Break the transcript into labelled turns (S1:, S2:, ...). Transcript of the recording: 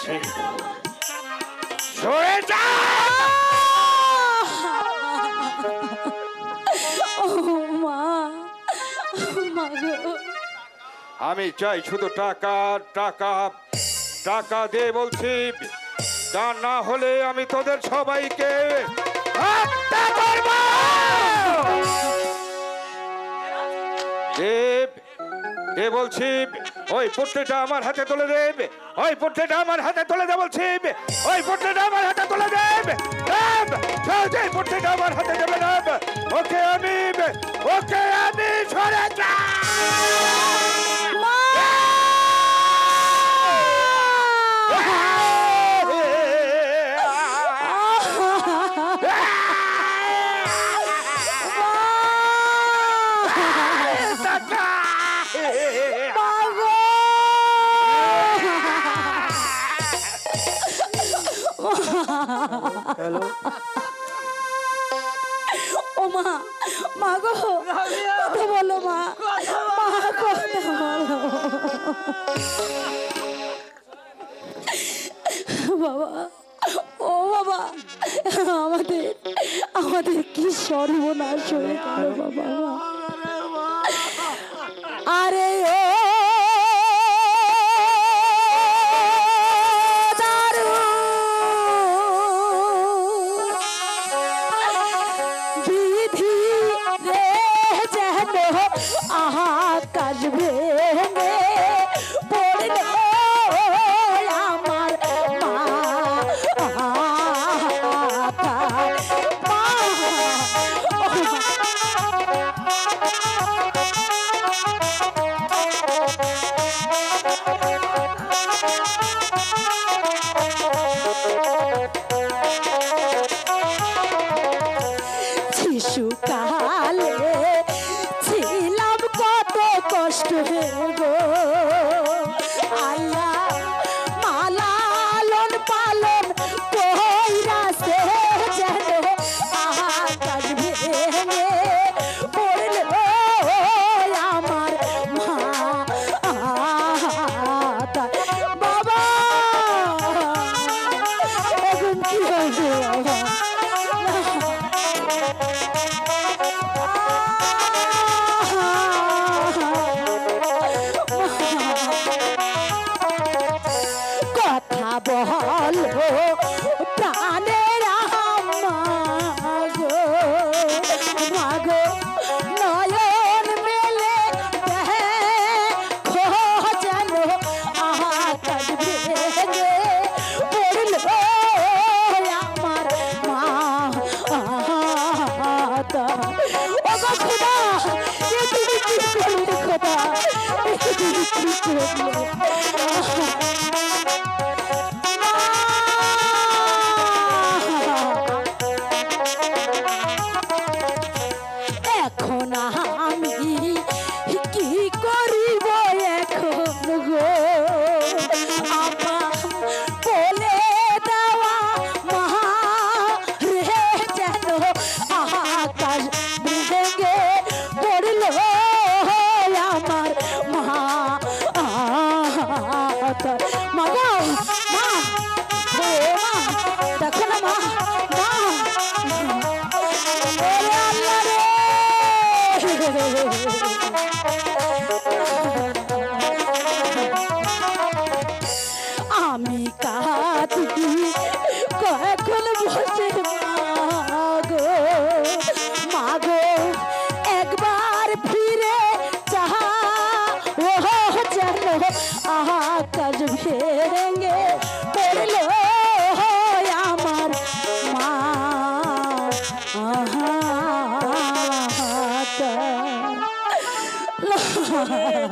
S1: বলছি সরে যা। আমি চাই শুধু টাকা টাকা টাকা দে বলছি, তা না হলে আমি তোদের সবাইকে হত্যা করব। দেব দে বলছি, ওই পুত্রটা আমার হাতে তুলে দেব, ওই পুত্রটা আমার হাতে তুলে দে বলছি, ওই পুত্রটা আমার হাতে তুলে দেব। দেব সহজে পুত্রটা আমার হাতে দেবে না, ওকে আমি সরে যা।
S2: হ্যালো
S3: ও মা, মা গো কথা বলো মা, মা কথা বলো বাবা। ও বাবা, আমাদের আমাদের কি সর্বনাশ হয়ে গেল বাবা। আরে ও আকাশ ভেঙে পড়ল আমার শিশুকালে ছিলাম কত কষ্ট গো আল্লাহ, মালালন পালন কইরাছে যেন আকাশ ভেঙে পড়ল আমার মাথা। বাবা এখন কি হবে বাবা? কথা বলো প্রাণের মাগো, মাগো নয়ন মেলে দেখো যেন আকাশ ভেঙে পড়ল আমার মাথা। ও গো খোদা, এ তুমি কি করলে খোদা, এ তুমি কি করলে? এখন আমি কি করিব এখন গো, আমার বলে দেওয়া মা রে যেন আকাশ ভেঙে পড়ল আমার মা গো, মা ও মা দেখো না মা, মা ওরে আল্লাহ রে। আমি কাঁদি কখন বসে মাগো, মাগো একবার ফিরে চাহা ও যেন আকাশ ভেঙে পড়ল